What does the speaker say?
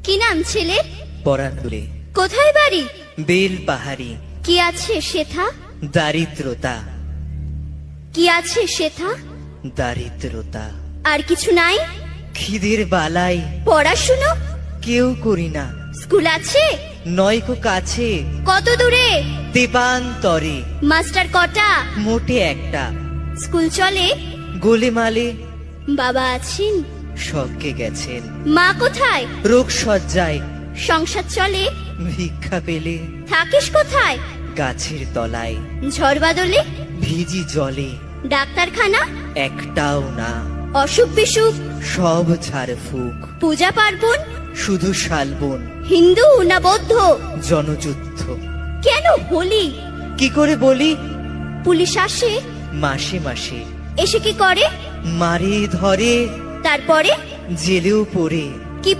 কি নাম ছেলের? পরান্দুলে। কোথায় বাড়ি? বেল পাহাড়ি। কি আছে সেথা? দারিদ্রতা। কি আছে সেথা? দারিদ্রতা। আর কিছু নাই? খিদের বালাই পড়াশুনো? কেউ করি না। স্কুল আছে? নয়কো কাছে, কত দূরে? দেবান্তরে। মাস্টার কটা? মোটে একটা। স্কুল চলে? গোলেমালে। বাবা আছেন? স্বর্গে গেছেন। মা কোথায়? রোগ সজ্জায়। সংসার চলে? ভিক্ষা পেলে। থাকিস কোথায়? গাছের তলায়। ঝড় বাদলে? ভিজি জলে। ডাক্তারখানা? একটাও না। অসুখ বিসুখ? সব ঝাড় ফুক। পূজা পার্বণ? শুধু শালবন। হিন্দু না বৌদ্ধ? জনযুদ্ধ। কেন হোলি? কি করে বলি? পুলিশ আসে? মাসে মাসে। এসে কি করে? মারে ধরে, তারপরে? জেলেও পড়ে।